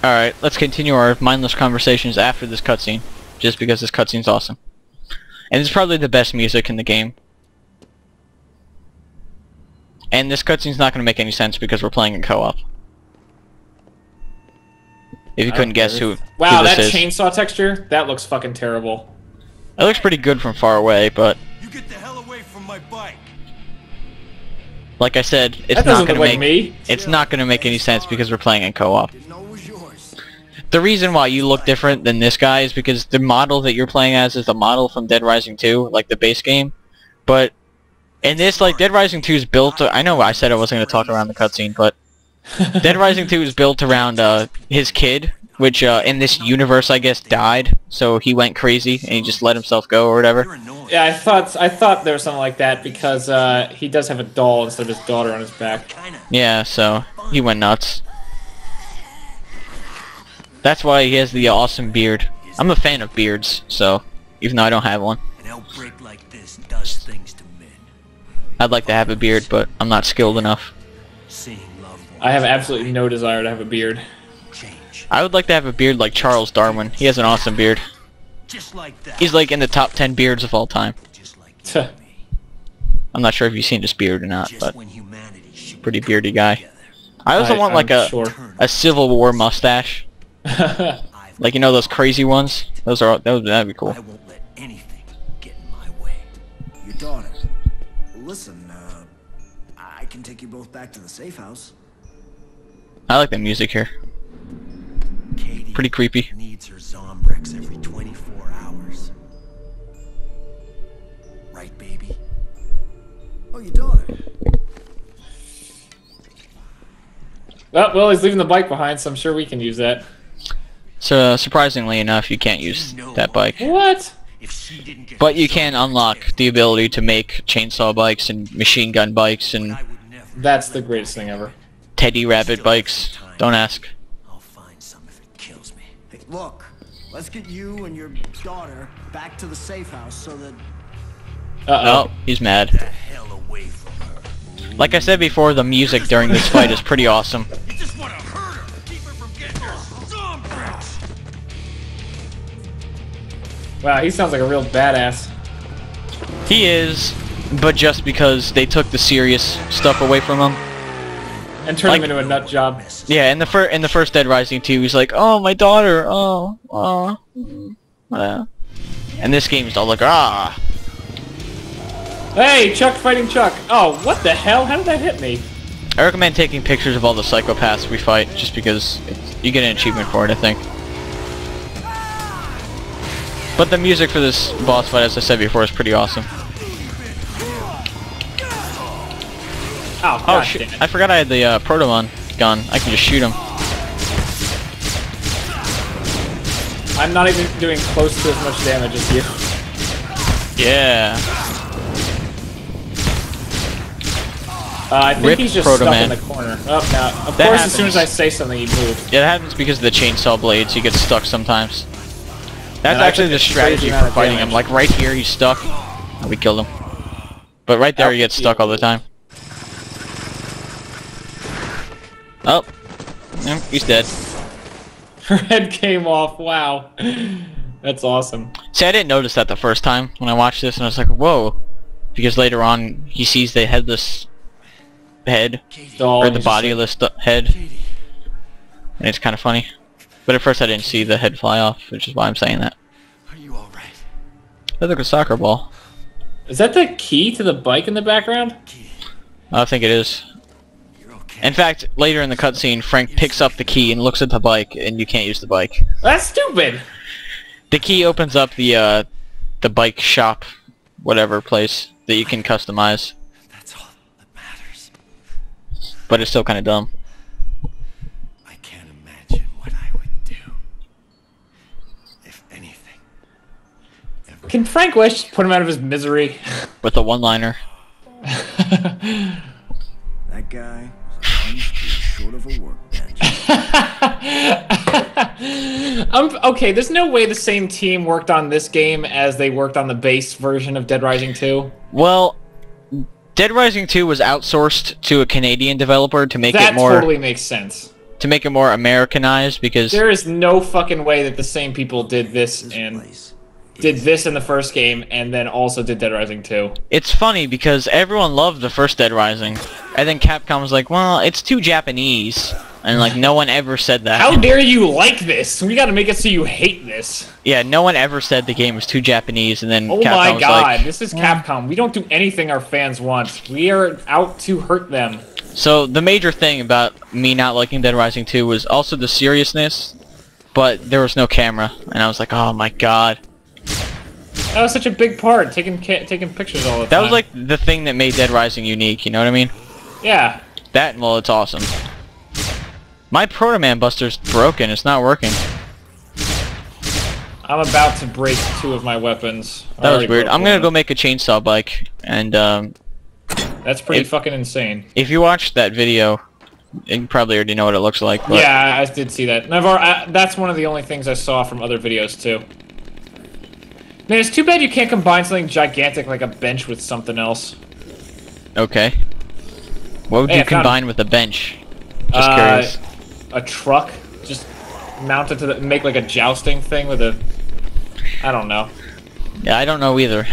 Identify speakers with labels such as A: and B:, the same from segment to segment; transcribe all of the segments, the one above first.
A: Alright, let's continue our mindless conversations after this cutscene. Just because this cutscene's awesome. And it's probably the best music in the game. And this cutscene's not going to make any sense because we're playing in co-op. If you couldn't guess who
B: Wow,
A: this
B: that
A: is.
B: chainsaw texture? That looks fucking terrible.
A: It looks pretty good from far away, but...
C: You get the hell away from my bike.
A: Like I said, it's
B: That
A: not
B: doesn't
A: going
B: look
A: to
B: like
A: make...
B: me.
A: It's not going to make any sense because we're playing in co-op.
C: Didn't know it was yours.
A: The reason why you look different than this guy is because the model that you're playing as is the model from Dead Rising 2, like the base game. But in this, like, Dead Rising 2 is built... I know I said I wasn't going to talk around the cutscene, but... Dead Rising 2 is built around his kid, which in this universe, I guess, died. So he went crazy and he just let himself go or whatever.
B: Yeah, I thought there was something like that because he does have a doll instead of his daughter on his back.
A: Yeah, so he went nuts. That's why he has the awesome beard. I'm a fan of beards, so even though I don't have one.
C: An outbreak like this does things to men.
A: I'd like to have a beard, but I'm not skilled enough.
C: Seeing loved ones
B: I have absolutely no desire to have a beard.
C: change.
A: I would like to have a beard like Charles Darwin. He has an awesome beard.
C: Just like that.
A: He's like in the top 10 beards of all time.
C: Just like you
B: Tuh.
C: and me.
A: I'm not sure if you've seen his beard or not,
C: Just
A: but
C: when humanity should
A: pretty
C: come
A: beardy guy.
C: together.
A: I also want like
B: I'm sure.
A: a Civil War mustache. Like, you know those crazy ones? That'd be cool.
C: I won't let anything get in my way.
D: Your daughter. Listen, I can take you both back to the safe house.
A: I like the music here.
C: Katie
A: Pretty creepy.
C: needs her Zombrex every 24 hours. Right, baby?
D: Oh, your daughter.
B: Well, he's leaving the bike behind, so I'm sure we can use that.
A: So surprisingly enough, you can't use that bike.
B: What?
C: If she didn't get
A: But you can unlock the ability to make chainsaw bikes and machine gun bikes and
C: I would never.
B: That's the greatest thing ever.
A: teddy rabbit bikes. Don't ask.
C: I'll find some if it kills me.
D: Hey, look. Let's get you and your daughter back to the safe house so that...
A: Oh, he's mad.
C: The hell away from her.
A: Like I said before, the music during this fight is pretty awesome.
C: You just want to hurt her. Keep her from getting her Zombrex.
B: Wow, he sounds like a real badass.
A: He is, but just because they took the serious stuff away from him.
B: And turn
A: Like-
B: him into a nut job.
A: Yeah, in the first Dead Rising 2, he's like, "Oh, my daughter, and this game's all like, "Ah."
B: Hey, Chuck fighting Chuck. Oh, what the hell? How did that hit me?
A: I recommend taking pictures of all the psychopaths we fight, just because you get an achievement for it, I think. But the music for this boss fight, as I said before, is pretty awesome.
B: Oh,
A: Oh
B: God
A: shit!
B: damn it.
A: I forgot I had the Protomon gun. I can just shoot him.
B: I'm not even doing close to as much damage as you.
A: Yeah.
B: I think
A: Rip
B: he's just
A: Proto
B: stuck
A: Man.
B: in the corner. Oh, now, of
A: That
B: course, as soon
A: happens.
B: as I say something, he moves.
A: Yeah, that happens because of the chainsaw blades. He gets stuck sometimes. That's
B: And I
A: actually
B: took
A: the
B: a
A: strategy
B: crazy
A: for
B: amount of
A: fighting
B: damage.
A: him. Like right here, he's stuck. Oh, we killed him. But right there, he gets stuck all the time. Oh, yeah, he's dead.
B: Her head came off. Wow. That's awesome.
A: See, I didn't notice that the first time when I watched this, and I was like, "Whoa," because later on he sees the headless head
B: Doll,
A: or
B: and
A: the
B: he's just
A: bodiless head, and it's kind of funny. But at first, I didn't see the head fly off, which is why I'm saying that.
C: Are you all right?
A: That's like a soccer ball.
B: like, is that the key to the bike in the background?
A: I think it is.
C: You're okay.
A: In fact, later in the cutscene, Frank picks up the key and looks at the bike, and you can't use the bike.
B: That's stupid.
A: The key opens up the bike shop, whatever place that you can customize,
C: That's all that matters.
A: but it's still kind of dumb.
C: I can't imagine what I would do. If anything. Ever.
B: Can Frank West just put him out of his misery?
A: With a one-liner.
D: That guy was a punch short of a workbench.
B: Okay, there's no way the same team worked on this game as they worked on the base version of Dead Rising 2.
A: Well, Dead Rising 2 was outsourced to a Canadian developer to make
B: That
A: it more
B: totally makes sense.
A: to make it more Americanized because
B: There is no fucking way that the same people did this and did this in the first game and then also did Dead Rising 2.
A: it's funny because everyone loved the first Dead Rising, and then Capcom was like, well, it's too Japanese, and like no one ever said that.
B: How dare you like this? We gotta make it so you hate this.
A: Yeah, no one ever said the game was too Japanese, and then
B: Oh
A: Capcom
B: my
A: was
B: god,
A: like,
B: this is Capcom. We don't do anything our fans want. We are out to hurt them.
A: So the major thing about me not liking Dead Rising 2 was also the seriousness, but there was no camera, and I was like, oh my god.
B: That was such a big part, taking pictures all the time.
A: That was like the thing that made Dead Rising unique, you know what I mean?
B: Yeah.
A: That, well, it's awesome. My Proto Man Buster's broken, it's not working.
B: I'm about to break 2 of my weapons. I
A: That was
B: already
A: weird.
B: broke
A: I'm gonna
B: one.
A: go make a chainsaw bike, and
B: That's pretty fucking insane.
A: if you watched that video, you probably already know what it looks like. But
B: Yeah, I did see that. And that's one of the only things I saw from other videos too. Man, it's too bad you can't combine something gigantic like a bench with something else.
A: Okay. What would
B: Hey,
A: you
B: I found-
A: combine with a bench? Just curious.
B: A truck, just mount it to the, make like a jousting thing with a. I don't know.
A: Yeah, I don't know either.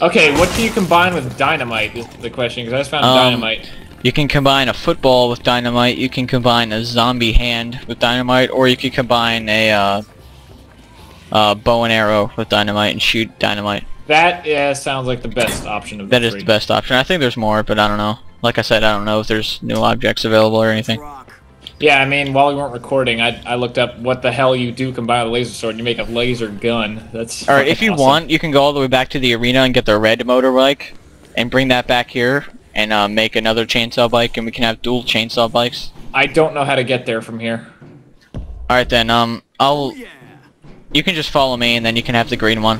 B: Okay, what do you combine with dynamite? Is the question, because I just found dynamite.
A: You can combine a football with dynamite, you can combine a zombie hand with dynamite, or you can combine a bow and arrow with dynamite and shoot dynamite.
B: That sounds like the best option of the
A: That is
B: three.
A: the best option. I think there's more, but I don't know. Like I said, I don't know if there's new objects available or anything.
B: Yeah, I mean, while we weren't recording, I looked up what the hell you do combine with a laser sword, and you make a laser gun. That's
A: Alright, if you
B: awesome.
A: want, you can go all the way back to the arena and get the red motorbike, and bring that back here, and make another chainsaw bike, and we can have dual chainsaw bikes.
B: I don't know how to get there from here.
A: Alright then, you can just follow me, and then you can have the green one.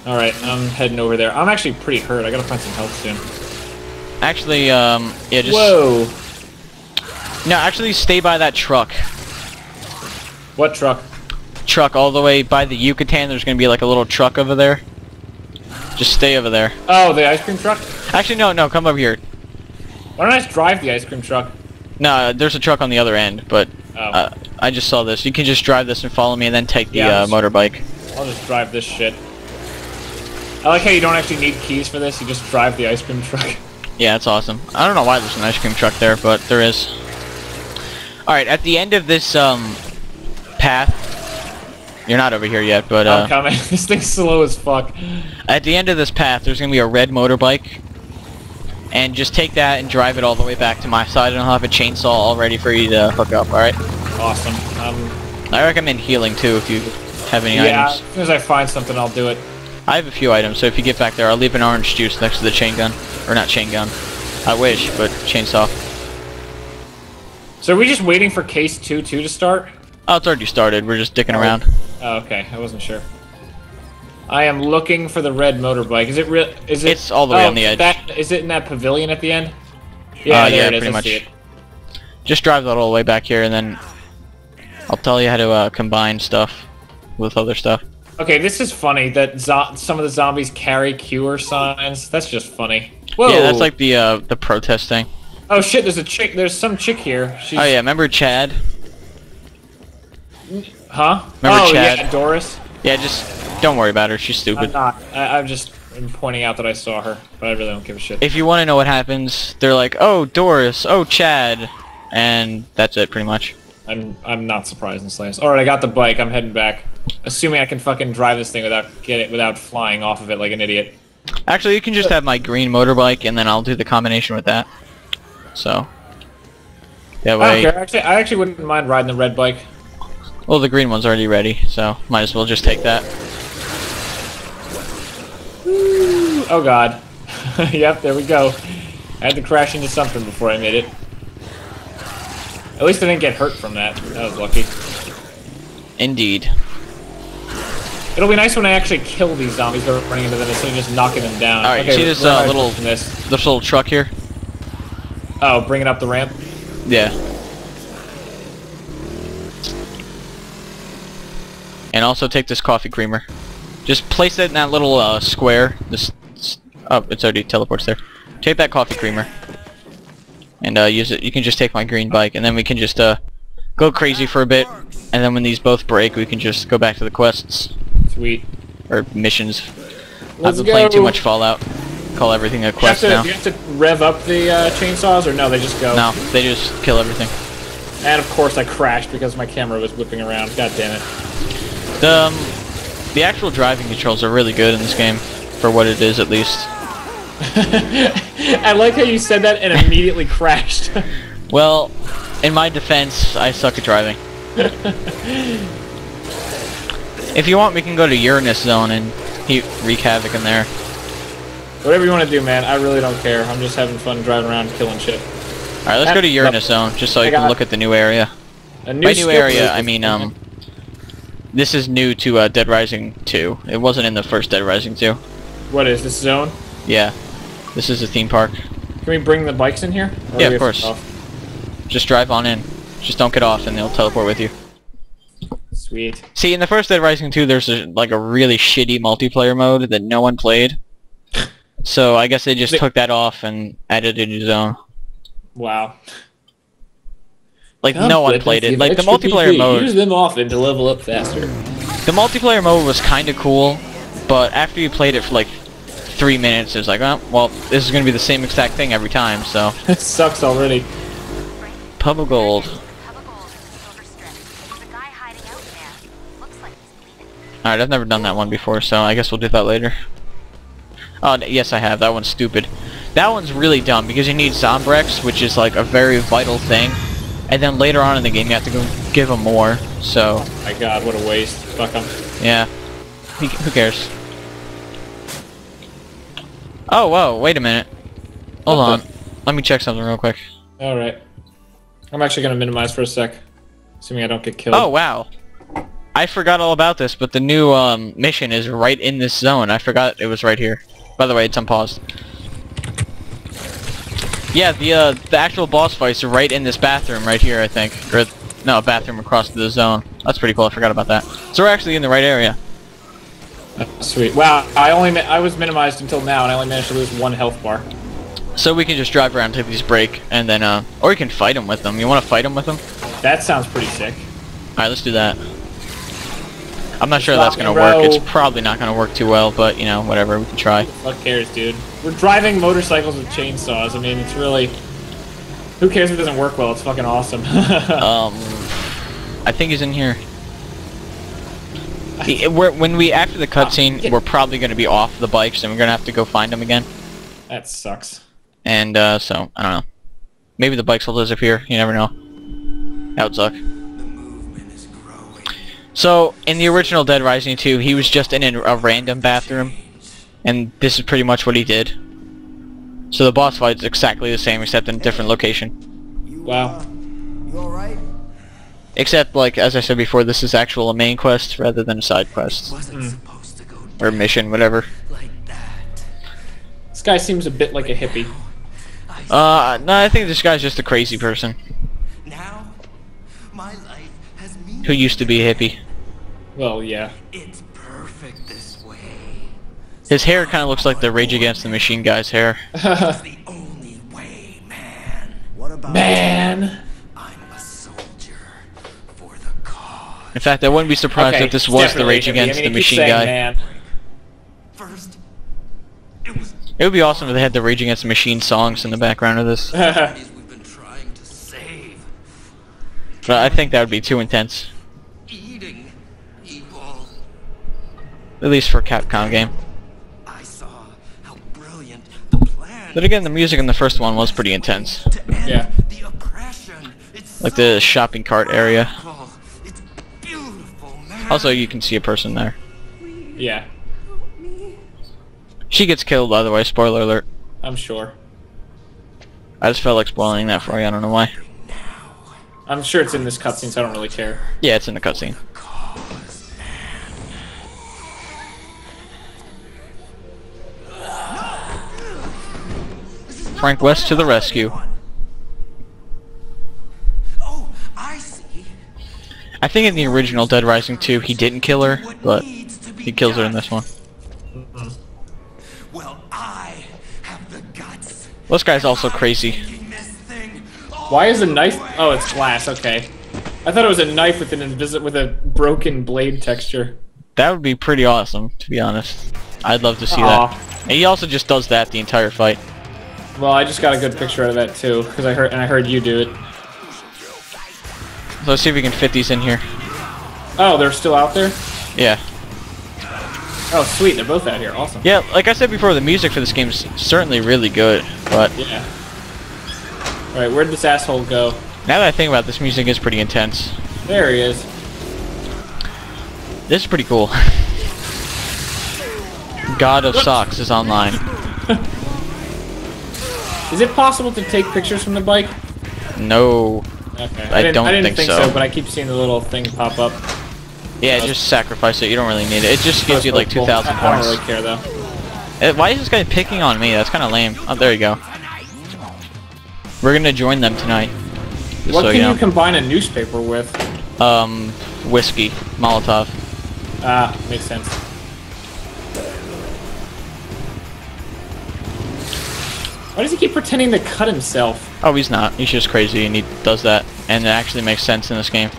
B: Alright, I'm heading over there. I'm actually pretty hurt. I gotta find some help soon.
A: Actually, yeah, just...
B: Whoa!
A: No, actually stay by that truck.
B: What truck?
A: Truck all the way by the Yucatan, there's gonna be like a little truck over there. Just stay over there.
B: Oh, the ice cream truck?
A: Actually, no, come over here.
B: Why don't I just drive the ice cream truck?
A: No, there's a truck on the other end, but
B: Oh.
A: I just saw this. You can just drive this and follow me and then take the
B: Yeah,
A: motorbike.
B: I'll just drive this shit. I like how you don't actually need keys for this, you just drive the ice cream truck.
A: Yeah, that's awesome. I don't know why there's an ice cream truck there, but there is. Alright, at the end of this path, you're not over here yet, but
B: I'm coming. This thing's slow as fuck.
A: at the end of this path, there's gonna be a red motorbike, and just take that and drive it all the way back to my side, and I'll have a chainsaw all ready for you to hook up. All right?
B: Awesome.
A: I recommend healing too if you have any
B: Yeah,
A: items.
B: as soon as I find something, I'll do it.
A: I have a few items, so if you get back there, I'll leave an orange juice next to the chain gun, or not chain gun. I wish, but chainsaw.
B: So are we just waiting for case 2 to start?
A: Oh, it's already started. We're just dicking around.
B: Oh, okay, I wasn't sure. I am looking for the red motorbike. Is it real? Is it?
A: It's all the way on the edge.
B: Is it in that pavilion at the end? Yeah, there
A: yeah,
B: it is.
A: pretty
B: I
A: much.
B: see it.
A: Just drive that all the way back here, and then I'll tell you how to combine stuff with other stuff.
B: Okay, this is funny that some of the zombies carry cure signs. That's just funny. Whoa.
A: Yeah, that's like the protest thing.
B: Oh shit! There's a chick. There's some chick here. She's...
A: Oh yeah, remember Chad?
B: Huh?
A: Remember
B: oh
A: Chad?
B: yeah, Doris.
A: Yeah, just don't worry about her. She's
B: I'm
A: stupid.
B: not. I'm just pointing out that I saw her, but I really don't give a shit.
A: If you want to know what happens, they're like, "Oh, Doris. Oh, Chad," and that's it, pretty much.
B: I'm not surprised in the slightest. All right, I got the bike. I'm heading back. Assuming I can fucking drive this thing without flying off of it like an idiot.
A: Actually, you can just have my green motorbike, and then I'll do the combination with that. So that
B: I don't
A: way,
B: care. I actually wouldn't mind riding the red bike.
A: well, the green one's already ready, so might as well just take that.
B: Oh god. Yep, there we go. I had to crash into something before I made it. At least I didn't get hurt from that. That was lucky.
A: Indeed.
B: It'll be nice when I actually kill these zombies by running into them instead of just knocking them down.
A: All right,
B: okay,
A: see this
B: where am I
A: little
B: pushing this?
A: little truck here?
B: Oh, bringing up the ramp.
A: Yeah. And also take this coffee creamer. Just place it in that little square. Oh, it's already teleports there. Take that coffee creamer. and use it. You can just take my green bike, and then we can just go crazy for a bit, and then when these both break, we can just go back to the quests.
B: Sweet.
A: Or missions.
B: Let's
A: I've been playing
B: go.
A: too much Fallout. Call everything a quest now.
B: Do you have to rev up the chainsaws, or no, they just go?
A: No, they just kill everything.
B: And of course I crashed because my camera was whipping around. God damn it.
A: The actual driving controls are really good in this game, for what it is at least.
B: I like how you said that and immediately crashed.
A: Well, in my defense, I suck at driving. If you want, we can go to Uranus Zone and wreak havoc in there.
B: Whatever you want to do, man. I really don't care. I'm just having fun driving around and killing shit.
A: Alright, let's go to Uranus Zone, just so you can look at the new area. By new area, I mean, this is new to Dead Rising 2. It wasn't in the first Dead Rising 2.
B: What is this zone?
A: Yeah. This is a theme park.
B: Can we bring the bikes in here? Or
A: Yeah,
B: do we
A: of
B: have to
A: course.
B: get off?
A: Just drive on in. Just don't get off and they'll teleport with you.
B: Sweet.
A: See, in the first Dead Rising 2, there's like a really shitty multiplayer mode that no one played. So I guess they just took that off and added a new zone.
B: Wow.
A: Like, no one played it. Like, the multiplayer mode...
B: Use them often to level up faster.
A: The multiplayer mode was kind of cool, but after you played it for like 3 minutes, it was like, oh, well, this is going to be the same exact thing every time, so...
B: It sucks already.
A: Pub of Gold. Alright, I've never done that one before, so I guess we'll do that later. Oh, yes I have. That one's stupid. That one's really dumb, because you need Zombrex, which is like a very vital thing. And then later on in the game, you have to go give them more, so...
B: Oh my god, what a waste. Fuck them.
A: Yeah. Who cares? Oh, whoa, wait a minute. Hold on. Let me check something real quick.
B: Alright. I'm actually gonna minimize for a sec. Assuming I don't get killed.
A: Oh, wow. I forgot all about this, but the new mission is right in this zone. I forgot it was right here. By the way, it's unpaused. Yeah, the actual boss fights are right in this bathroom right here, I think. Or, no, a bathroom across the zone. That's pretty cool, I forgot about that. So we're actually in the right area.
B: Sweet. Wow, I was minimized until now, and I only managed to lose 1 health bar.
A: So we can just drive around till these break, and then, or you can fight them with them. You want to fight them with them?
B: That sounds pretty sick.
A: Alright, let's do that. I'm not sure that's gonna work. It's probably not gonna work too well, but, you know, whatever, we can try.
B: What cares, dude? We're driving motorcycles with chainsaws. I mean, it's really... Who cares if it doesn't work well? It's fucking awesome.
A: I think he's in here. After the cutscene, we're probably gonna be off the bikes, and we're gonna have to go find them again.
B: That sucks.
A: And, so, I don't know. Maybe the bikes will disappear, you never know. That would suck. So, in the original Dead Rising 2, he was just in a random bathroom, and this is pretty much what he did. So the boss fight's exactly the same, except in a different location.
B: Wow.
D: You alright?
A: Except, like, as I said before, this is actual a main quest rather than a side quest.
D: Wasn't supposed to go
A: Or mission, whatever.
D: like that.
B: This guy seems a bit like a hippie.
A: No, I think this guy's just a crazy person.
D: Now, my life has meaning.
A: Who used to be a hippie.
B: Well, yeah.
D: It's perfect this way.
A: His hair kind of looks like the Rage Against the Machine guy's hair.
D: It's the only way, man. What about
B: Man!
D: I'm a soldier for the cause.
A: In fact, I wouldn't be surprised if this was the Rage Against the Machine guy.
B: Man.
D: First, it was
A: It would be awesome if they had the Rage Against the Machine songs in the background of this.
D: we've been trying to save.
A: But I think that would be too intense.
D: Eating people.
A: At least for a Capcom game.
D: I saw how brilliant the plan
A: But again, the music in the first one was pretty intense.
D: to end
B: Yeah.
D: the oppression. It's
A: Like the shopping cart area.
D: cool. It's beautiful, man.
A: Also, you can see a person there.
B: Yeah,
A: She gets killed, by the way, spoiler alert.
B: I'm sure.
A: I just felt like spoiling that for you, I don't know why.
B: I'm sure it's in this cutscene, so I don't really care.
A: Yeah, it's in the cutscene.
D: Cause,
A: Frank West to the rescue.
D: oh, I see.
A: I think in the original Dead Rising 2, he didn't kill her, but
D: Needs to be
A: he kills her in
D: done.
A: this one.
D: Well, I have the guts.
A: This guy's also crazy.
D: Making this thing
B: Why is a knife? Oh, it's glass. Okay. I thought it was a knife with with a broken blade texture.
A: That would be pretty awesome, to be honest. I'd love to see
B: Aw.
A: that. And he also just does that the entire fight.
B: Well, I just got a good picture out of that too, because I heard you do it.
A: So let's see if we can fit these in here.
B: Oh, they're still out there?
A: Yeah.
B: Oh, sweet. They're both out here. Awesome.
A: Yeah, like I said before, the music for this game is certainly really good, but
B: Yeah. All right, where'd this asshole go?
A: now that I think about it, this music is pretty intense.
B: There he is.
A: This is pretty cool. God of Socks is online.
B: Is it possible to take pictures from the bike?
A: No.
B: Okay.
A: I don't
B: I didn't
A: think
B: think
A: so.
B: but I keep seeing the little thing pop up.
A: Yeah, just sacrifice it. You don't really need it. It just gives you like 2,000
B: I
A: points.
B: don't really care though.
A: Why is this guy picking on me? That's kind of lame. Oh, there you go. We're gonna join them tonight. Just
B: What
A: so
B: can
A: you know.
B: you combine a newspaper with?
A: Whiskey, Molotov.
B: Ah, makes sense. Why does he keep pretending to cut himself?
A: Oh, he's not. He's just crazy, and he does that, and it actually makes sense in this game.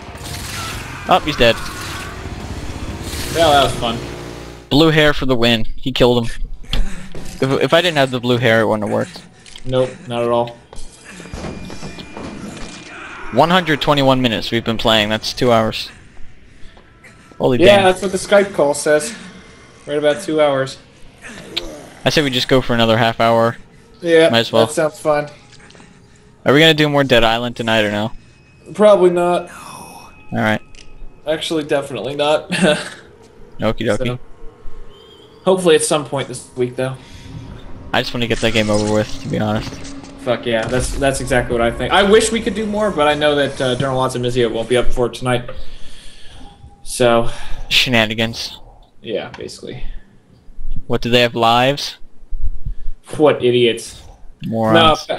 A: Oh, he's dead.
B: Well, that was fun.
A: Blue hair for the win. He killed him. If I didn't have the blue hair, it wouldn't have worked.
B: Nope, not at all.
A: 121 minutes we've been playing. That's 2 hours. Holy
B: Yeah,
A: damn.
B: that's what the Skype call says. Right about 2 hours.
A: I say we just go for another half hour.
B: Yeah,
A: Might as well.
B: that sounds fun.
A: Are we gonna do more Dead Island tonight or no?
B: Probably not.
A: Alright.
B: Actually, definitely not.
A: Okie dokie.
B: So, hopefully at some point this week, though.
A: I just want to get that game over with, to be honest.
B: Fuck yeah, that's exactly what I think. I wish we could do more, but I know that General Watson Mizio won't be up for it tonight. So,
A: Shenanigans.
B: yeah, basically.
A: What, do they have lives?
B: What idiots.
A: Morons.
B: No,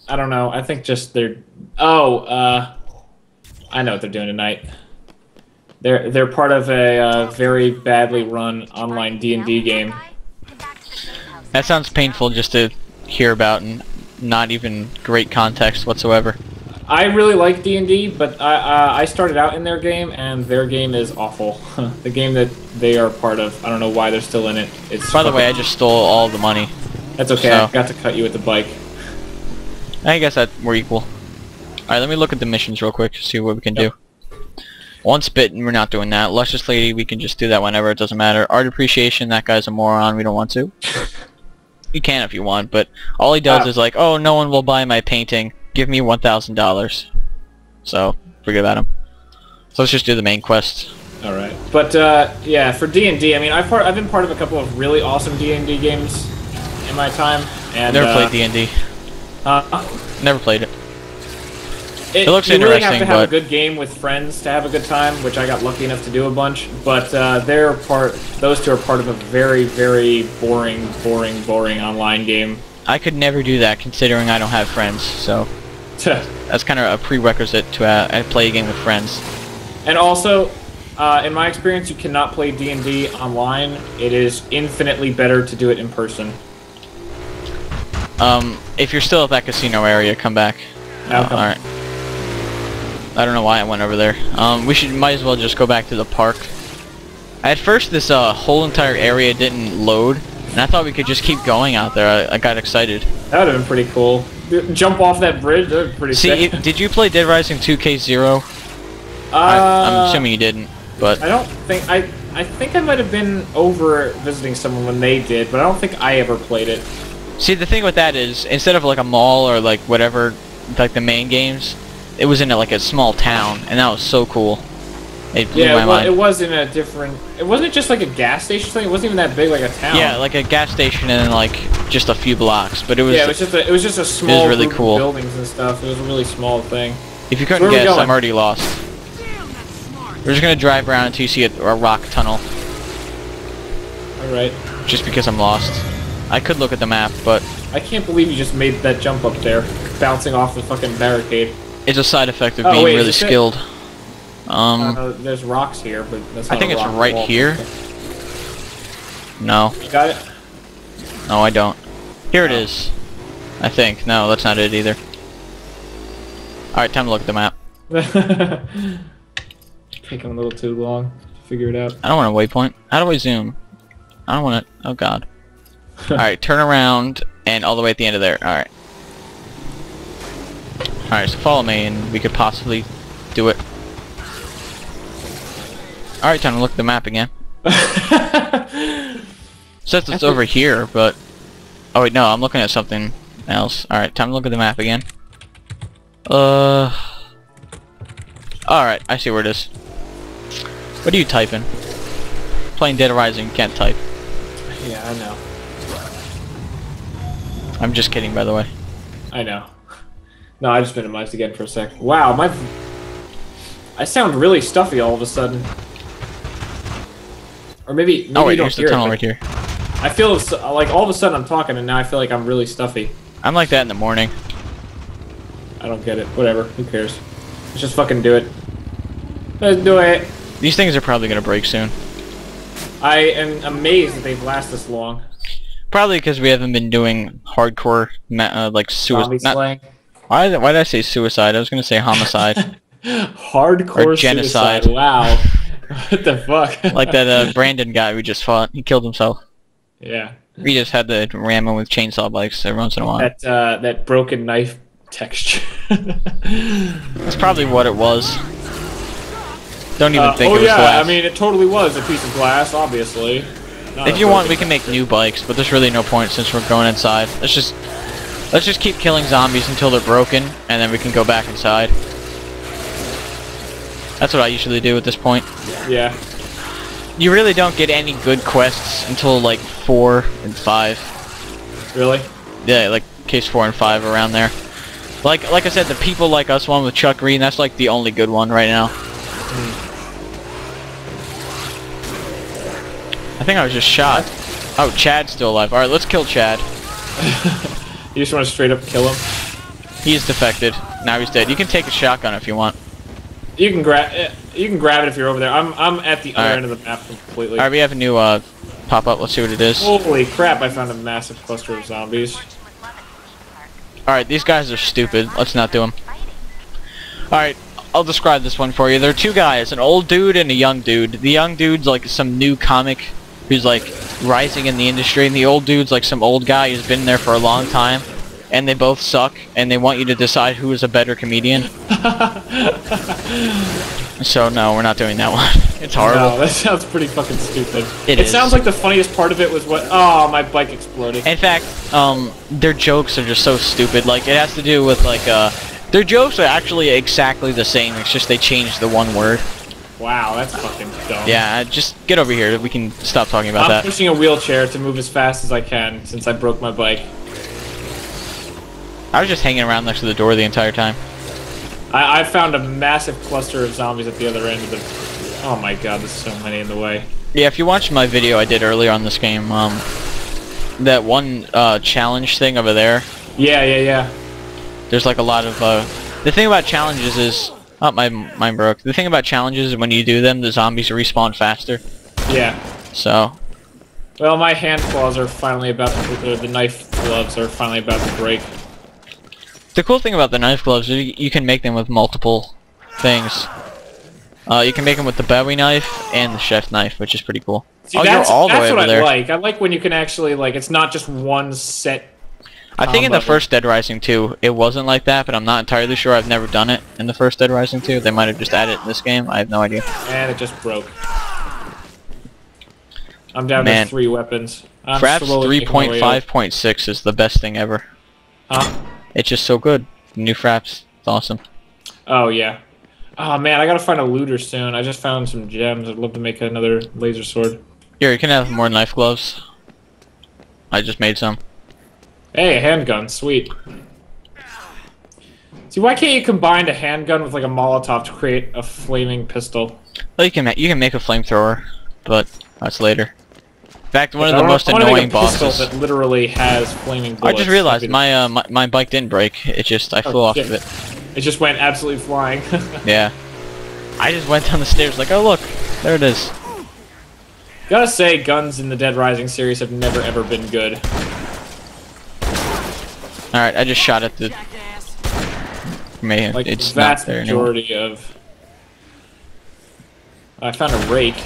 B: I don't know. I think just they're... Oh, I know what they're doing tonight. They're part of a very badly run online D&D game.
A: That sounds painful just to hear about and not even great context whatsoever.
B: I really like D&D, but I started out in their game, and their game is awful. The game that they are part of, I don't know why they're still in it. It's
A: By the way, I just stole all the money.
B: That's okay,
A: So-
B: I got to cut you with the bike.
A: I guess that we're equal. Alright, let me look at the missions real quick to see what we can do. Once bitten, we're not doing that. Luscious Lady, we can just do that whenever, it doesn't matter. Art Appreciation, that guy's a moron, we don't want to. You can if you want, but all he does is like, oh, no one will buy my painting, give me $1,000. So, forget about him. So let's just do the main quest.
B: Alright. But, yeah, for D&D, I mean, I've been part of a couple of really awesome D&D games in my time. And,
A: Never played D&D. Never played it. It looks
B: you really have
A: interesting,
B: to have
A: but
B: a good game with friends to have a good time, which I got lucky enough to do a bunch. But those two are part of a very, very boring online game.
A: I could never do that considering I don't have friends, so that's kind of a prerequisite to play a game with friends.
B: And also, in my experience, you cannot play D&D online. It is infinitely better to do it in person.
A: If you're still at that casino area, come back. Alright. I don't know why I went over there. Might as well just go back to the park. At first, this whole entire area didn't load, and I thought we could just keep going out there. I got excited.
B: That would have been pretty cool. Jump off that bridge, that would be pretty sick.
A: Did you play Dead Rising 2 K0? I'm assuming you didn't, but...
B: I don't think... I think I might have been over visiting someone when they did, but I don't think I ever played it.
A: See, the thing with that is, instead of like a mall or like whatever, like the main games, it was in like a small town, and that was so cool. It blew my mind.
B: It was in a different... It wasn't just like a gas station thing. It wasn't even that big, like a town.
A: Yeah, like a gas station and like just a few blocks, but it was.
B: Yeah, it was just a small
A: really
B: group
A: cool.
B: of buildings and stuff. It was a really small thing.
A: If you couldn't
B: Where are we
A: guess,
B: going?
A: I'm already lost. We're just gonna drive around until you see a rock tunnel.
B: All right.
A: Just because I'm lost. I could look at the map, but
B: I can't believe you just made that jump up there, bouncing off the fucking barricade.
A: it's a side effect of being
B: wait,
A: really
B: is this it?
A: skilled.
B: There's rocks here, but that's
A: I
B: not
A: think
B: a
A: it's
B: rock
A: right
B: wall.
A: here. No,
B: You got it?
A: no, I don't. Here it is. I think. No, that's not it either. Alright, time to look at the map.
B: Taking a little too long to figure it out.
A: I don't want a waypoint. How do I zoom? I don't want to... Oh god. Alright, turn around and all the way at the end of there. Alright. Alright, so follow me and we could possibly do it. Alright, time to look at the map again. Says it's over here, but... Oh wait, no, I'm looking at something else. Alright, time to look at the map again. Alright, I see where it is. What are you typing? Playing Dead Rising, can't type.
B: Yeah, I know.
A: I'm just kidding, by the way.
B: I know. No, I just minimized again for a sec. Wow, I sound really stuffy all of a sudden. Or maybe
A: oh wait,
B: you don't
A: here's the
B: hear
A: tunnel
B: it,
A: right here.
B: I feel like all of a sudden I'm talking and now I feel like I'm really stuffy.
A: I'm like that in the morning.
B: I don't get it. Whatever. Who cares? Let's just fucking do it. Let's do it.
A: These things are probably gonna break soon.
B: I am amazed that they've lasted this long.
A: Probably because we haven't been doing hardcore, like
B: Zombie
A: suicide.
B: slang.
A: Why did I say suicide? I was gonna say homicide.
B: Hardcore
A: Or genocide.
B: suicide. Wow. What the fuck?
A: Like that Brandon guy we just fought. He killed himself.
B: Yeah.
A: We just had to ram him with chainsaw bikes every once in a while.
B: That broken knife texture.
A: That's probably what it was. Don't even think it was
B: yeah,
A: glass.
B: I mean, it totally was a piece of glass, obviously.
A: If you want, we can make new bikes, but there's really no point since we're going inside. Let's just keep killing zombies until they're broken, and then we can go back inside. That's what I usually do at this point.
B: Yeah.
A: You really don't get any good quests until like 4 and 5.
B: Really?
A: Yeah, like case 4 and 5 around there. Like I said, the People Like Us one with Chuck Greene, that's like the only good one right now. I think I was just shot. Oh, Chad's still alive. Alright, let's kill Chad.
B: You just want to straight up kill him?
A: He's defected. Now he's dead. You can take a shotgun if you want.
B: You can grab it if you're over there. I'm at the other
A: Alright.
B: end of the map completely.
A: Alright, we have a new pop-up. Let's see what it is.
B: Holy crap, I found a massive cluster of zombies.
A: Alright, these guys are stupid. Let's not do them. Alright, I'll describe this one for you. There are two guys, an old dude and a young dude. The young dude's like some new comic who's like rising in the industry, and the old dude's like some old guy who's been there for a long time. And they both suck, and they want you to decide who is a better comedian. So no, we're not doing that one. It's horrible.
B: No, that sounds pretty fucking stupid.
A: It
B: It
A: is.
B: sounds like the funniest part of it was what... Oh, my bike exploded.
A: In fact, their jokes are just so stupid. Like, it has to do with, like, their jokes are actually exactly the same. It's just they changed the one word.
B: Wow, that's fucking dumb.
A: Yeah, just get over here. We can stop talking about
B: I'm
A: that.
B: pushing a wheelchair to move as fast as I can since I broke my bike.
A: I was just hanging around next to the door the entire time.
B: I found a massive cluster of zombies at the other end of the... Oh my god, there's so many in the way.
A: Yeah, if you watched my video I did earlier on this game, that one challenge thing over there,
B: Yeah.
A: there's like a lot of the thing about challenges is mine broke. The thing about challenges is when you do them, the zombies respawn faster.
B: Yeah.
A: So
B: Well, my hand claws are finally about to... the knife gloves are finally about to break.
A: the cool thing about the knife gloves is you can make them with multiple things. You can make them with the Bowie knife and the chef knife, which is pretty cool.
B: See,
A: oh,
B: that's
A: you're all the way
B: what
A: over there.
B: I like. I like when you can actually, like, it's not just one set.
A: I think in the
B: combo.
A: first Dead Rising 2, it wasn't like that, but I'm not entirely sure. I've never done it in the first Dead Rising 2. They might have just added it in this game. I have no idea.
B: And it just broke. I'm down
A: Man.
B: to 3 weapons. I'm
A: Fraps
B: slowly making my way up.
A: 3.5.6 is the best thing ever.
B: Huh?
A: It's just so good. New Fraps. It's awesome.
B: Oh, yeah. Oh, man, I gotta find a looter soon. I just found some gems. I'd love to make another laser sword.
A: Here, you can have more knife gloves. I just made some.
B: Hey, a handgun. Sweet. See, why can't you combine a handgun with, like, a Molotov to create a flaming pistol?
A: Well, you can make a flamethrower, but that's later. In fact, one of
B: I
A: the
B: wanna-
A: most
B: I wanna make
A: annoying
B: a pistol
A: bosses.
B: that literally has flaming
A: I
B: bullets.
A: just realized my bike didn't break. It just I flew off
B: shit.
A: of it.
B: It just went absolutely flying.
A: Yeah. I just went down the stairs like, oh look, there it is.
B: Gotta say, guns in the Dead Rising series have never ever been good.
A: Alright, I just shot at the...
B: Like
A: it's
B: the vast
A: not there anymore.
B: majority of. I found a rake.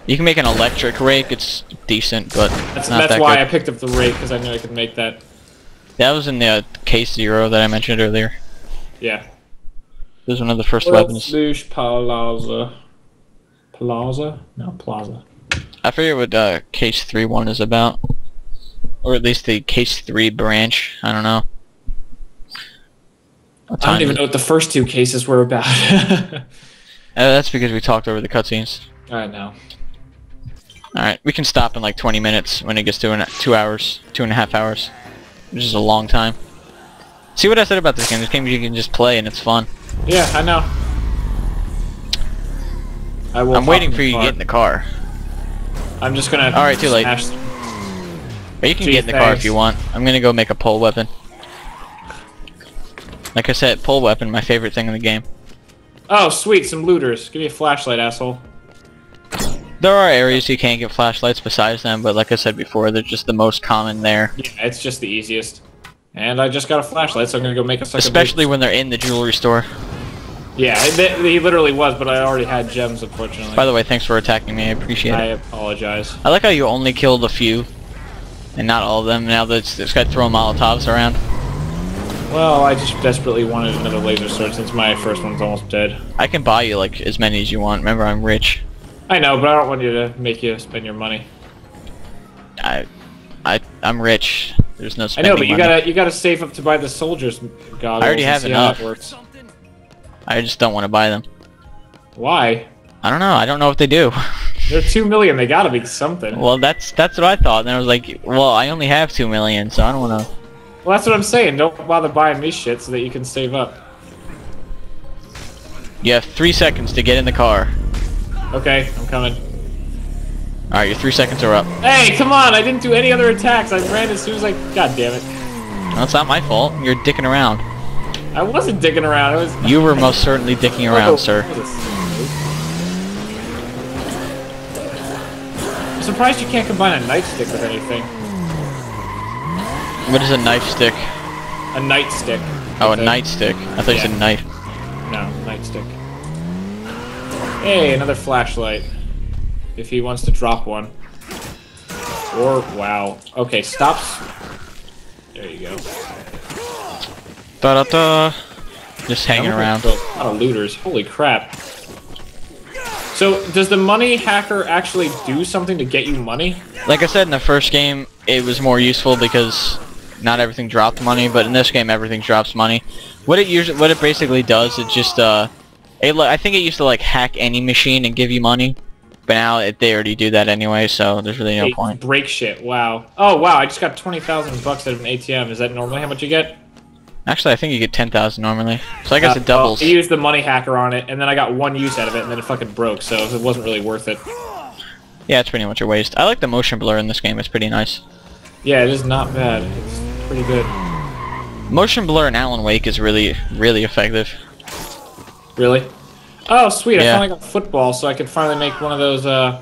A: You can make an electric rake. It's decent, but
B: That's
A: not that
B: why
A: good.
B: I picked up the rake, because I knew I could make that.
A: That was in the case 0 that I mentioned earlier.
B: Yeah.
A: This was one of the first
B: World
A: weapons.
B: Sluice Plaza. Plaza? No, Plaza.
A: I forget what case 3 one is about, or at least the case 3 branch. I don't know.
B: I don't even know what the first 2 cases were about.
A: That's because we talked over the cutscenes.
B: I know.
A: Alright, we can stop in like 20 minutes when it gets to 2 hours, 2.5 hours, which is a long time. See what I said about this game? This game you can just play and it's fun.
B: Yeah, I know.
A: I'm waiting for you to get in the car.
B: I'm just gonna.
A: Alright, too late.
B: smash-
A: But you can
B: Gee,
A: get in the car if
B: thanks.
A: you want. I'm gonna go make a pole weapon. Like I said, pole weapon, my favorite thing in the game.
B: Oh, sweet, some looters. Give me a flashlight, asshole.
A: There are areas you can't get flashlights besides them, but like I said before, they're just the most common there.
B: Yeah, it's just the easiest. And I just got a flashlight, so I'm gonna go make a second.
A: Especially when they're in the jewelry store.
B: Yeah, he literally was, but I already had gems, unfortunately.
A: By the way, thanks for attacking me, I appreciate
B: I
A: it.
B: apologize.
A: I like how you only killed a few, and not all of them. Now that this guy throwing Molotovs around.
B: Well, I just desperately wanted another laser sword since my first one's almost dead.
A: I can buy you like as many as you want. Remember, I'm rich.
B: I know, but I don't want you to make you spend your money.
A: I'm rich. There's no
B: I
A: spending
B: know, but
A: money.
B: you gotta save up to buy the soldiers goggles.
A: I already
B: and
A: have
B: see how
A: enough.
B: that works.
A: I just don't want to buy them.
B: Why?
A: I don't know. I don't know what they do.
B: They're 2 million. They gotta be something.
A: Well, that's what I thought. And I was like, well, I only have 2 million, so I don't want to.
B: Well, that's what I'm saying. Don't bother buying me shit so that you can save up.
A: You have 3 seconds to get in the car.
B: Okay, I'm coming.
A: All right, your 3 seconds are up.
B: Hey, come on! I didn't do any other attacks. I ran as soon as I. God damn it!
A: No, it's not my fault. You're dicking around.
B: I wasn't digging around. I was.
A: You were most certainly dicking around, sir.
B: I'm surprised you can't combine a nightstick with anything.
A: What is a knife stick?
B: A nightstick.
A: Oh, a
B: With
A: nightstick. I thought you said
B: Yeah.
A: knife.
B: No, nightstick. Hey, another flashlight. If he wants to drop one. Or, wow. Okay, stops. There you go.
A: Da-da-da. Just hanging
B: I'm
A: around.
B: gonna kill a lot of looters. Holy crap. So, does the money hacker actually do something to get you money?
A: Like I said in the first game, it was more useful because not everything dropped money, but in this game everything drops money. What it basically does, it just I think it used to like hack any machine and give you money, but now they already do that anyway, so there's really no
B: Hey,
A: point.
B: break shit. Wow. Oh, wow. I just got 20,000 bucks out of an ATM. Is that normally how much you get?
A: Actually, I think you get 10,000 normally, so I guess it doubles.
B: Well, I used the money hacker on it, and then I got one use out of it, and then it fucking broke, so it wasn't really worth it.
A: Yeah, it's pretty much a waste. I like the motion blur in this game. It's pretty nice.
B: Yeah, it is not bad. It's pretty good.
A: Motion blur in Alan Wake is really, really effective.
B: Really? Oh, sweet. I
A: Yeah.
B: finally got football, so I could finally make one of those, the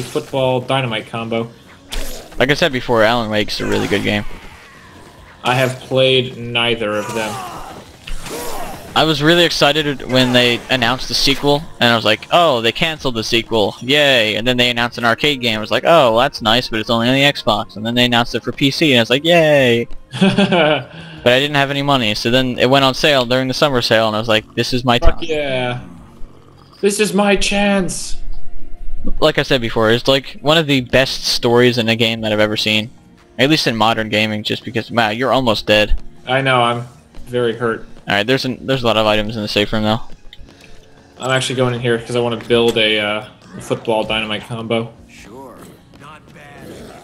B: football dynamite combo.
A: Like I said before, Alan Wake's a really good game.
B: I have played neither of them.
A: I was really excited when they announced the sequel, and I was like, oh, they canceled the sequel, yay! And then they announced an arcade game. I was like, oh, well, that's nice, but it's only on the Xbox. And then they announced it for PC, and I was like, yay! But I didn't have any money, so then it went on sale during the summer sale, and I was like, this is my time.
B: Fuck yeah. This is my chance.
A: Like I said before, it's like one of the best stories in a game that I've ever seen. At least in modern gaming, just because, wow, you're almost dead.
B: I know, I'm very hurt.
A: Alright, there's a lot of items in the safe room, though.
B: I'm actually going in here because I want to build a football dynamite combo.
D: Sure. Not bad.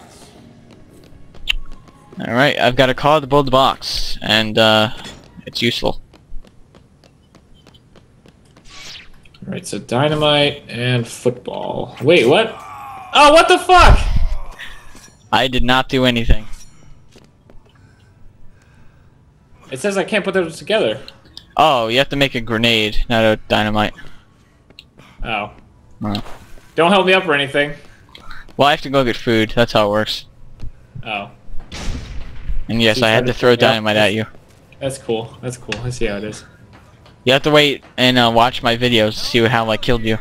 A: Alright, I've got a card to build the box, and it's useful.
B: Alright, so dynamite and football. Wait, what? Oh, what the fuck?
A: I did not do anything.
B: It says I can't put those together.
A: Oh, you have to make a grenade, not a dynamite.
B: Oh.
A: Oh.
B: Don't help me up or anything.
A: Well, I have to go get food, that's how it works.
B: Oh.
A: And yes,
B: So you
A: I had
B: tried
A: to
B: to
A: throw
B: pick me up?
A: dynamite at you.
B: That's cool. That's cool. I see how it is.
A: You have to wait and watch my videos to see how I killed you.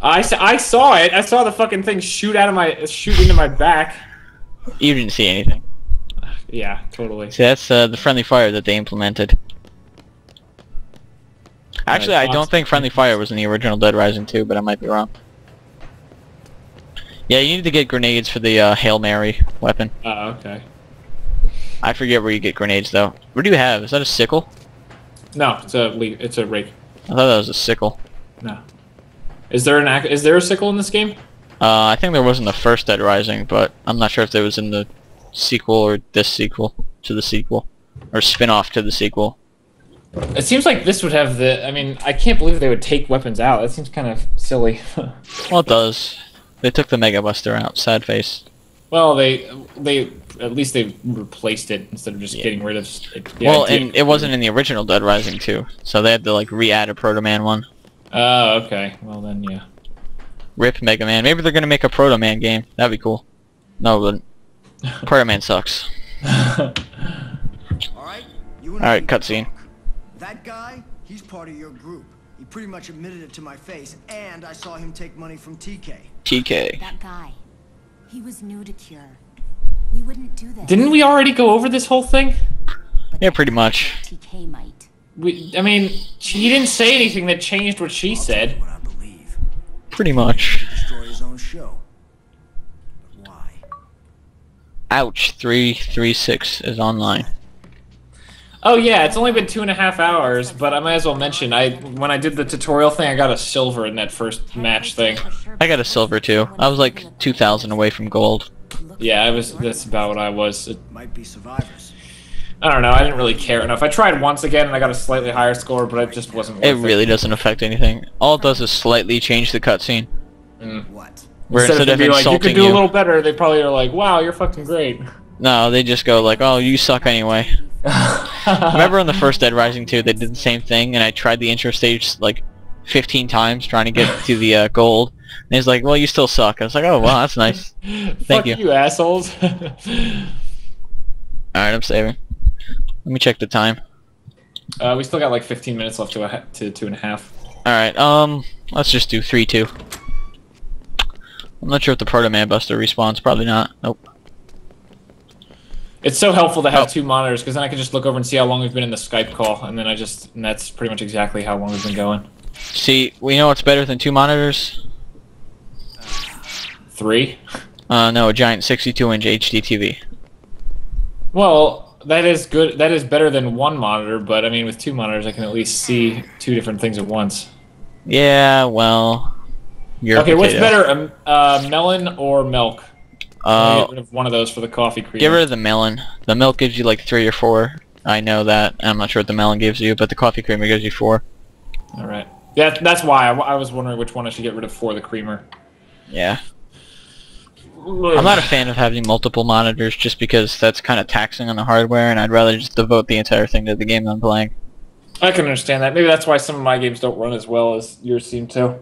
B: I saw it. I saw the fucking thing shoot into my back.
A: You didn't see anything.
B: Yeah, totally.
A: See, that's the friendly fire that they implemented. Actually, I don't think friendly fire was in the original Dead Rising 2, but I might be wrong. Yeah, you need to get grenades for the Hail Mary weapon.
B: Oh, okay.
A: I forget where you get grenades though. What do you have? Is that a sickle?
B: No, it's a rake.
A: I thought that was a sickle.
B: No. Is there a sickle in this game?
A: I think there was in the first Dead Rising, but I'm not sure if there was in the sequel or this sequel to the sequel, or spin-off to the sequel.
B: It seems like this would have the. I mean, I can't believe they would take weapons out. That seems kind of silly.
A: Well, it does. They took the Mega Buster out. Sad face.
B: Well, they at least they replaced it instead of just getting rid of it.
A: Well, and it wasn't in the original Dead Rising 2, so they had to like re-add a Proto Man one.
B: Oh, okay. Well then, yeah.
A: Rip Mega Man. Maybe they're gonna make a Proto Man game. That'd be cool. No, but Proto Man sucks.
D: Alright,
A: Alright, cutscene.
D: That guy, he's part of your group. He pretty much admitted it to my face, and I saw him take money from TK.
A: TK.
E: That guy. He was new to Cure. We wouldn't do that.
B: Didn't we already go over this whole thing?
A: Yeah, pretty much.
E: TK might.
B: I mean, he didn't say anything that changed what she said.
D: What I believe.
A: Pretty much.
D: Destroy his own show. But why?
A: Ouch. 336 is online.
B: Oh yeah, it's only been 2.5 hours, but I might as well mention, when I did the tutorial thing, I got a silver in that first match thing.
A: I got a silver too. I was like 2,000 away from gold.
B: Yeah, that's about what I was.
D: Might be survivors.
B: I don't know, I didn't really care enough. I tried once again and I got a slightly higher score, but it just wasn't worth
A: It really doesn't affect anything. All it does is slightly change the cutscene.
D: What?
A: Where instead of
B: being like, you
A: insulting
B: could do a little better, they probably are like, wow, you're fucking great.
A: No, they just go like, oh, you suck anyway. Remember in the first Dead Rising 2, they did the same thing, and I tried the intro stage like 15 times trying to get to the gold, and he's like, well, you still suck. I was like, oh, well, that's nice. Thank
B: Fuck
A: you.
B: you assholes.
A: Alright, I'm saving. Let me check the time.
B: We still got like 15 minutes left to 2.5.
A: Alright, let's just do 3-2. I'm not sure if the Proto Man Buster respawns. Probably not. Nope.
B: It's so helpful to have two monitors, because then I can just look over and see how long we've been in the Skype call, and then and that's pretty much exactly how long we've been going.
A: See, we know what's better than 2 monitors?
B: 3?
A: No, a giant 62-inch HD TV.
B: Well, that is good. That is better than 1 monitor, but I mean, with 2 monitors, I can at least see 2 different things at once.
A: Yeah, well, you're
B: okay, what's better, melon or milk? Get rid of one of those for the coffee creamer.
A: Get rid of the melon. The milk gives you like 3 or 4. I know that. I'm not sure what the melon gives you, but the coffee creamer gives you 4.
B: Alright. Yeah, that's why I was wondering which one I should get rid of for the creamer.
A: Yeah. I'm not a fan of having multiple monitors just because that's kind of taxing on the hardware, and I'd rather just devote the entire thing to the game I'm playing.
B: I can understand that. Maybe that's why some of my games don't run as well as yours seem to.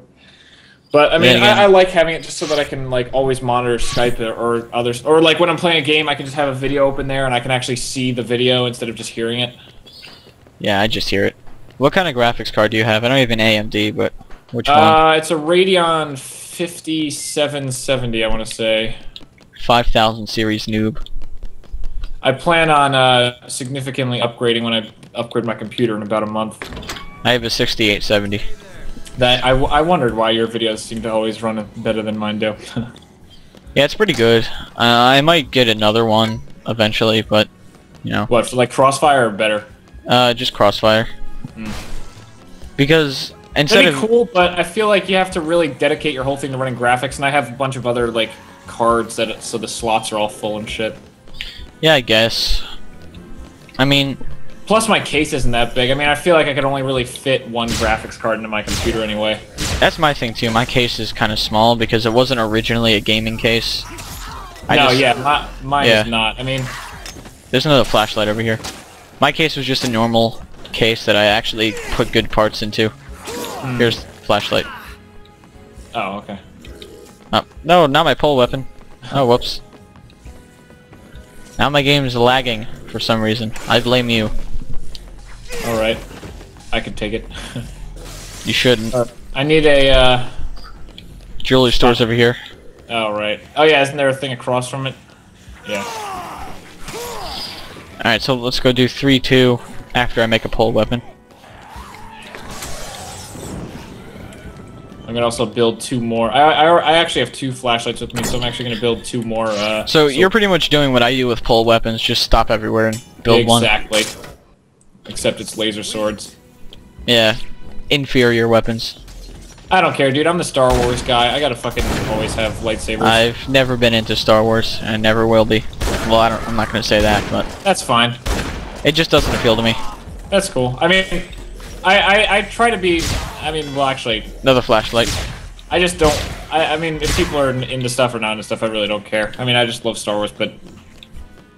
B: But I mean, I like having it just so that I can like always monitor Skype or others, or like when I'm playing a game, I can just have a video open there and I can actually see the video instead of just hearing it.
A: Yeah, I just hear it. What kind of graphics card do you have? I don't even AMD, but which one?
B: It's a Radeon 5770, I want to say.
A: 5000 series noob.
B: I plan on significantly upgrading when I upgrade my computer in about a month.
A: I have a 6870.
B: That I wondered why your videos seem to always run better than mine do.
A: Yeah, it's pretty good. I might get another one eventually, but you know.
B: What, for like Crossfire or better?
A: Just Crossfire. Because instead
B: That'd be cool, but I feel like you have to really dedicate your whole thing to running graphics, and I have a bunch of other like cards that so the slots are all full and shit.
A: Yeah, I guess. I mean,
B: plus my case isn't that big. I mean, I feel like I could only really fit 1 graphics card into my computer anyway.
A: that's my thing too. My case is kind of small because it wasn't originally a gaming case.
B: Mine is not. I mean,
A: there's another flashlight over here. My case was just a normal case that I actually put good parts into. Here's the flashlight.
B: oh, okay.
A: Oh, no, not my pole weapon. Oh, whoops. Now my game is lagging. for some reason. I blame you.
B: Alright. I can take it.
A: You shouldn't.
B: I need a,
A: Jewelry store's over here.
B: Oh, right. Oh, yeah, isn't there a thing across from it? Yeah.
A: Alright, so let's go do 3-2 after I make a pole weapon.
B: I'm gonna also build 2 more. I actually have 2 flashlights with me, so I'm actually gonna build 2 more.
A: So you're pretty much doing what I do with pole weapons, just stop everywhere and build one.
B: Exactly. Except it's laser swords.
A: Yeah, inferior weapons.
B: I don't care, dude. I'm the Star Wars guy. I gotta fucking always have lightsabers.
A: I've never been into Star Wars, and never will be. Well, I'm not gonna say that, but
B: That's fine.
A: it just doesn't appeal to me.
B: That's cool. I mean, I try to be. I mean, well, actually,
A: Another flashlight.
B: I just don't. I mean, if people are into stuff or not into stuff, I really don't care. I mean, I just love Star Wars, but